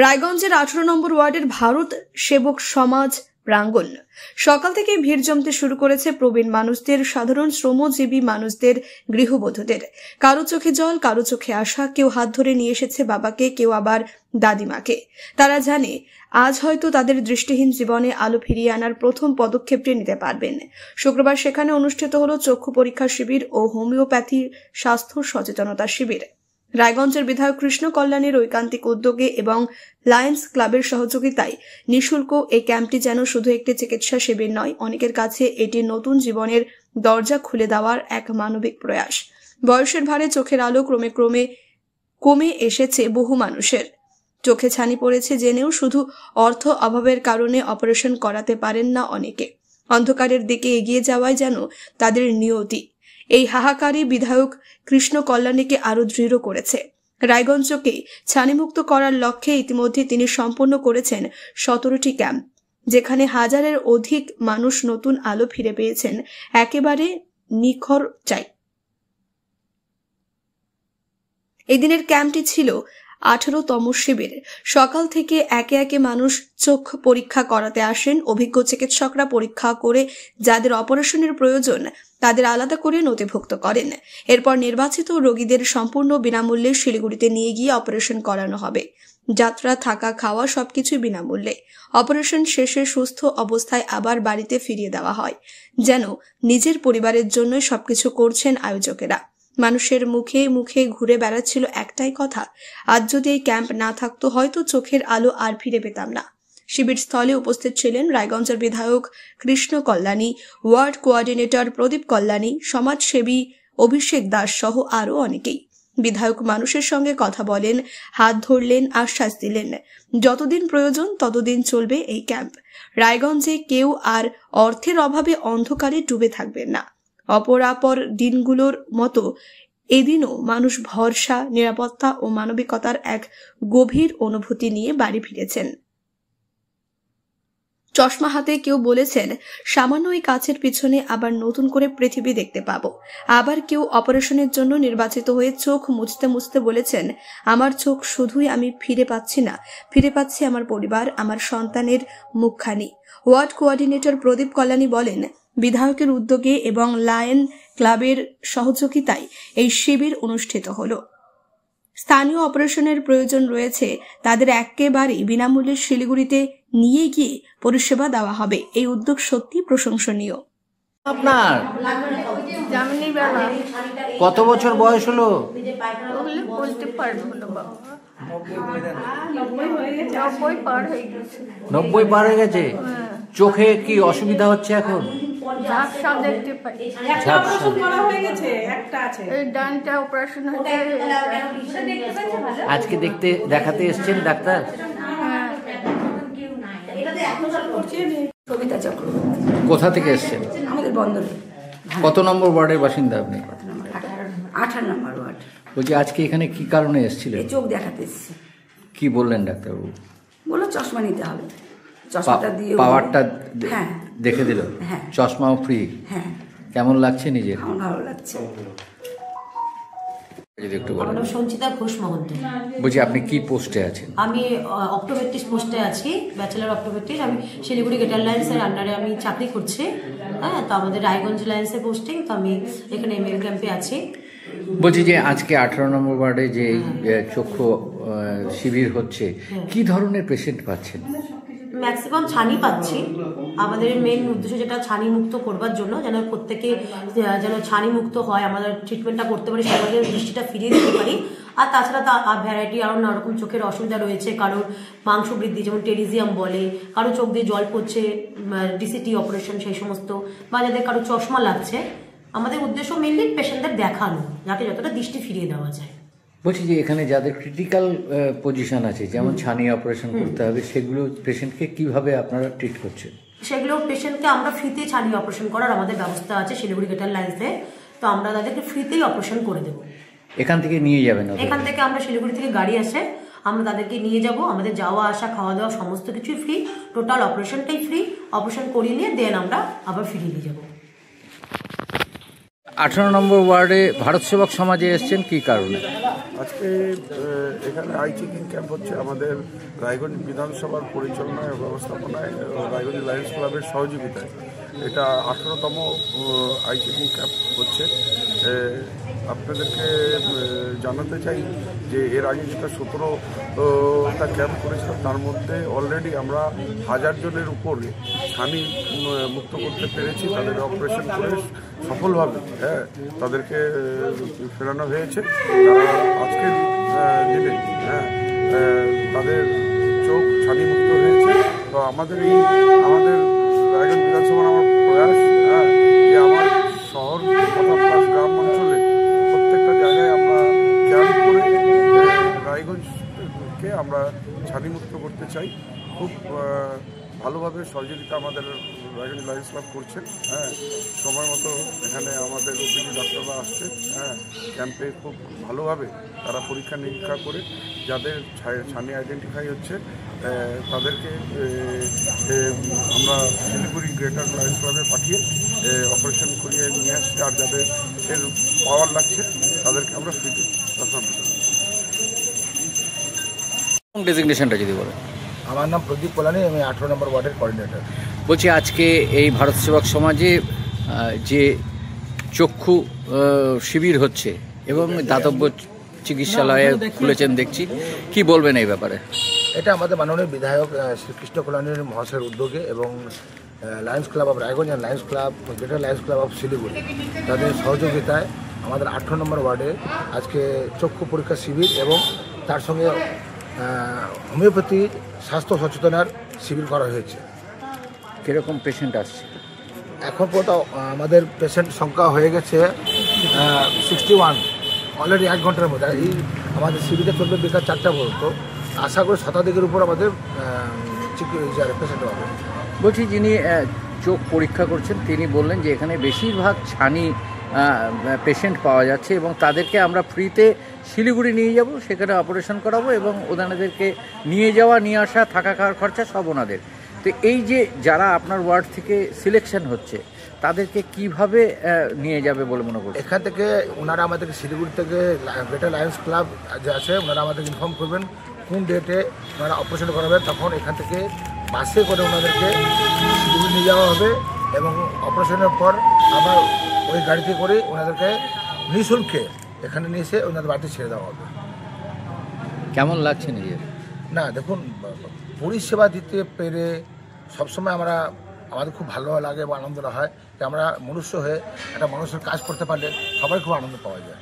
রায়গঞ্জের 18 নম্বর ওয়ার্ডের ভারত সেবক সমাজ প্রাঙ্গণ সকাল থেকে ভিড় জমতে শুরু করেছে প্রবীণ মানুষদের, সাধারণ শ্রমজীবী মানুষদের, গৃহবধূদের। কারো চোখে জল, কারো চোখে আশা। কেউ হাত ধরে নিয়ে এসেছে বাবাকে, কেউ আবার দাদিমাকে। তারা জানে আজ হয়তো তাদের দৃষ্টিহীন জীবনে আলো ফিরিয়ে আনার প্রথম পদক্ষেপটি নিতে পারবেন। শুক্রবার সেখানে অনুষ্ঠিত হল চক্ষু পরীক্ষা শিবির ও হোমিওপ্যাথি স্বাস্থ্য সচেতনতা শিবির। রায়গঞ্জের বিধায়ক কৃষ্ণ কল্যাণীর ঐকান্তিক উদ্যোগে এবং লায়ন্স ক্লাবের সহযোগিতায় নিঃশুল্ক এই ক্যাম্পটি যেন শুধু একটি চিকিৎসা শিবির নয়, অনেকের কাছে এটি নতুন জীবনের দরজা খুলে দেওয়ার এক মানবিক প্রয়াস। বয়সের ভারে চোখের আলো ক্রমে ক্রমে কমে এসেছে বহু মানুষের। চোখে ছানি পড়েছে জেনেও শুধু অর্থ অভাবের কারণে অপারেশন করাতে পারেন না অনেকে। অন্ধকারের দিকে এগিয়ে যাওয়াই যেন তাদের নিয়তি। এই হাহাকারী বিধায়ক কৃষ্ণ কল্যাণীকে আরো দৃঢ় করেছে। রায়গঞ্জকে ছানিমুক্ত করার লক্ষ্যে ইতিমধ্যে তিনি সম্পন্ন করেছেন 17টি ক্যাম্প, যেখানে হাজারের অধিক মানুষ নতুন আলো ফিরে পেয়েছেন একেবারে নিখর চাই। এই দিনের ক্যাম্পটি ছিল 18তম শিবির। সকাল থেকে একে একে মানুষ চোখ পরীক্ষা করাতে আসেন। অভিজ্ঞ চিকিৎসকরা পরীক্ষা করে যাদের অপারেশনের প্রয়োজন তাদের আলাদা করে নথিভুক্ত করেন। এরপর নির্বাচিত রোগীদের সম্পূর্ণ বিনামূল্যে শিলিগুড়িতে নিয়ে গিয়ে অপারেশন করানো হবে। যাত্রা, থাকা, খাওয়া সবকিছুই বিনামূল্যে। অপারেশন শেষে সুস্থ অবস্থায় আবার বাড়িতে ফিরিয়ে দেওয়া হয়, যেন নিজের পরিবারের জন্য সবকিছু করছেন আয়োজকেরা। মানুষের মুখে মুখে ঘুরে বেড়াচ্ছিল একটাই কথা, আজ যদি এই ক্যাম্প না থাকতো হয়তো চোখের আলো আর ফিরে পেতাম না। শিবির স্থলে উপস্থিত ছিলেন রায়গঞ্জের বিধায়ক কৃষ্ণ কল্যাণী, ওয়ার্ড কোঅর্ডিনেটর প্রদীপ কল্যাণী, সমাজসেবী অভিষেক দাস সহ আরও অনেকেই। বিধায়ক মানুষের সঙ্গে কথা বলেন, হাত ধরলেন, আশ্বাস দিলেন যতদিন প্রয়োজন ততদিন চলবে এই ক্যাম্প। রায়গঞ্জে কেউ আর অর্থের অভাবে অন্ধকারে ডুবে থাকবেন না। অপরাপর দিনগুলোর মতো এদিনও মানুষ ভরসা, নিরাপত্তা ও মানবিকতার এক গভীর অনুভূতি নিয়ে বাড়ি ফিরেছেন। চশমা হাতে কেউ বলেছেন সামান্য এই কাছের পিছনে আবার নতুন করে পৃথিবী দেখতে পাবো। আবার কেউ অপারেশনের জন্য নির্বাচিত হয়ে চোখ মুছতে মুছতে বলেছেন আমার চোখ শুধুই আমি ফিরে পাচ্ছি না, ফিরে পাচ্ছি আমার পরিবার, আমার সন্তানের মুখখানি। ওয়ার্ড কোঅর্ডিনেটর প্রদীপ কল্যাণী বলেন, বিধায়কের উদ্যোগে এবং লায়ন ক্লাবের সহযোগিতায় এই শিবির অনুষ্ঠিত হলো। স্থানীয় অপারেশনের প্রয়োজন রয়েছে তাদের একেবারেই বিনামূল্যে শিলিগুড়িতে নিয়ে গিয়ে পরিষেবা দেওয়া হবে। এই উদ্যোগ সত্যি প্রশংসনীয়। আপনার কত বছর বয়স হলো? বলতে পারবো না বাবা। 90 পার হয়ে গেছে। চোখে কি অসুবিধা হচ্ছে এখন? ঝাপসা দেখতে পাই। ডানটা অপারেশন হচ্ছে। আজকে দেখাতে এসেছেন ডাক্তার? কবিতা চক্রবর্তী। কোথা থেকে এসেছেন? আমাদের বন্দরে। কত নম্বর ওয়ার্ডের বাসিন্দা আপনি? 18 নম্বর ওয়ার্ড। বলছি আজকে এখানে কি কারণে এসেছিলেন? চোখ দেখাতে এসেছি। কি বললেন ডাক্তারবাবু? বললো চশমা নিতে হবে। চশমাটা দিয়ে পাওয়ারটা হ্যাঁ দেখে দিল। হ্যাঁ। চশমাও ফ্রি। হ্যাঁ। কেমন লাগছে নিজে? আমার ভালো লাগছে। যদি একটু বলেন। আমার সঞ্চিতা ঘোষ মহন্ত। বলছি আপনি কি পোস্টে আছেন? আমি অপটোমেট্রিস্ট পোস্টে আছি, ব্যাচেলার অপটোমেট্রিস্ট। আমি শিলিগুড়ি গেটার লাইন্সের আন্ডারে আমি চাকরি করছি। হ্যাঁ, তো আমাদের রায়গঞ্জ লাইন্সে পোস্টিং, তো আমি এখানে এমএল ক্যাম্পে আছি। বলছি যে আজকে 18 নম্বর ওয়ার্ডে যে চক্ষু শিবির হচ্ছে, কি ধরনের পেশেন্ট পাচ্ছেন? ম্যাক্সিমাম ছানি পাচ্ছি। আমাদের মেন উদ্দেশ্য যেটা ছানি মুক্ত করবার জন্য, যেন প্রত্যেকে যেন ছানি মুক্ত হয়, আমাদের ট্রিটমেন্টটা করতে পারি, সবাইকে দৃষ্টিটা ফিরিয়ে দিতে পারি। আর তাছাড়া তো ভ্যারাইটি আরও নানা রকম চোখের অসুবিধা রয়েছে। কারোর মাংস বৃদ্ধি, যেমন টেরিজিয়াম বলে, কারো চোখ দিয়ে জল পড়ছে, ডিসিটি অপারেশন, সেই সমস্ত, বা যাদের কারো চশমা লাগছে। আমাদের উদ্দেশ্য মেনলি পেশেন্টদের দেখানো, যাতে যতটা দৃষ্টি ফিরিয়ে দেওয়া যায়। বলছি যে এখানে যাদের ক্রিটিক্যাল পজিশন আছে, যেমন ছানি অপারেশন করতে হবে, সেগুলো পেশেন্টকে কিভাবে আপনারা ট্রিট করছেন? সেগুলো পেশেন্টকে আমরা ফ্রিতে ছানি অপারেশন করার আমাদের ব্যবস্থা আছে শিলিগুড়ি গেটার লাইন্সে। তো আমরা তাদেরকে ফ্রিতেই অপারেশন করে দেবো। এখান থেকে নিয়ে যাবেন? এখান থেকে আমরা শিলিগুড়ি থেকে গাড়ি আসে, আমরা তাদেরকে নিয়ে যাব। আমাদের যাওয়া আসা, খাওয়া দাওয়া সমস্ত কিছুই ফ্রি, টোটাল অপারেশনটাই ফ্রি। অপারেশন করিয়ে নিয়ে দেন আমরা আবার ফিরিয়ে নিয়ে যাবো। 18 নম্বর ওয়ার্ডে ভারত সেবক সমাজে এসছেন কি কারণে? আজকে এখানে আই চেকিং ক্যাম্প হচ্ছে আমাদের রায়গঞ্জ বিধানসভার পরিচালনায় ও ব্যবস্থাপনায় রায়গঞ্জ লায়ন্স ক্লাবের সহযোগিতায় এটা 18তম আই চেকিং ক্যাম্প হচ্ছে। আপনাদেরকে জানাতে চাই যে এর আগে যেটা 17টা ক্যাম্প করেছিলাম তার মধ্যে অলরেডি আমরা 1000 জনের উপরে ছানি মুক্ত করতে পেরেছি। তাদের অপারেশন করে সফলভাবে তাদেরকে ফেরানো হয়েছে। তারা আজকের দিনে তাদের চোখ ছানি মুক্ত হয়েছে। তো আমাদের রায়গঞ্জ বিধানসভার আমার প্রয়াস যে আমার শহর তথা প্লাস গ্রাম অঞ্চলে প্রত্যেকটা জায়গায় আমরা ক্যাম্প করে রায়গঞ্জকে আমরা ছানিমুক্ত করতে চাই। খুব ভালোভাবে সহযোগিতা আমাদের রায়গঞ্জ লায়ন্স ক্লাব করছে। সময় মতো এখানে আমাদের ওপিডি ডাক্তাররা আসছে। ক্যাম্পে খুব ভালোভাবে তারা পরীক্ষা নিরীক্ষা করে যাদের ছানি আইডেন্টিফাই হচ্ছে তাদেরকে আমরা শিলিগুড়ি গ্রেটার লায়ন্স ক্লাবে পাঠিয়ে অপারেশন করিয়ে নিয়ে আসছি। আর যাদের এর পাওয়ার লাগছে তাদেরকে আমরা ফ্রিতে চশমা দিতে। ডেজিগনেশনটা যদি বলেন। আমার নাম প্রদীপ পোলানি, আমি 18 নম্বর ওয়ার্ডের কোঅর্ডিনেটর। বলছি আজকে এই ভারত সেবক সমাজে যে চক্ষু শিবির হচ্ছে এবং দাতব্য চিকিৎসালয়ে খুলেছেন দেখছি, কি বলবেন এই ব্যাপারে? এটা আমাদের মাননীয় বিধায়ক শ্রীকৃষ্ণ কল্যাণীর মহাশয়ের উদ্যোগে এবং লায়ন্স ক্লাব অফ রায়গঞ্জ আর Lions Club Greater Lions Club of Siliguri তাদের সহযোগিতায় আমাদের 18 নম্বর ওয়ার্ডে আজকে চক্ষু পরীক্ষা শিবির এবং তার সঙ্গে হোমিওপ্যাথি স্বাস্থ্য সচেতনার শিবির করা হয়েছে। কীরকম পেশেন্ট আসছে? এখন পর্যন্ত আমাদের পেশেন্ট সংখ্যা হয়ে গেছে 61 অলরেডি 1 ঘন্টার মধ্যে। এই আমাদের শিবিরটা চলবে বিকাল 4টা পর্যন্ত। আশা করি শতাধিকের উপর আমাদের পেশেন্ট হবে। বলছি যিনি চোখ পরীক্ষা করছেন তিনি বললেন যে এখানে বেশিরভাগ ছানি পেশেন্ট পাওয়া যাচ্ছে এবং তাদেরকে আমরা ফ্রিতে শিলিগুড়ি নিয়ে যাব, সেখানে অপারেশন করাবো এবং ওনাদেরকে নিয়ে যাওয়া নিয়ে আসা থাকা খাওয়ার খরচা সব ওনাদের। তো এই যে যারা আপনার ওয়ার্ড থেকে সিলেকশন হচ্ছে তাদেরকে কিভাবে নিয়ে যাবে বলে মনে করছেন? এখান থেকে ওনারা আমাদেরকে শিলিগুড়ি থেকে গ্রেটার লায়ন্স ক্লাব যে আছে ওনারা আমাদেরকে ইনফর্ম করবেন কোন ডেটে ওনারা অপারেশন করাবেন। তখন এখান থেকে বাসে করে ওনাদেরকে শিলিগুড়ি নিয়ে যাওয়া হবে এবং অপারেশনের পর আবার ওই গাড়িতে করে ওনাদেরকে নিঃশুল্কে এখানে নিয়ে এসে ওনাদের বাড়িতে ছেড়ে দেওয়া হবে। কেমন লাগছে নিজের? না দেখুন, পরিষেবা দিতে পেরে সবসময় আমাদের খুব ভালো লাগে এবং আনন্দ হয় যে আমরা মনুষ্য হয়ে একটা মানুষের কাজ করতে পারলে সবাই খুব আনন্দ পাওয়া যায়।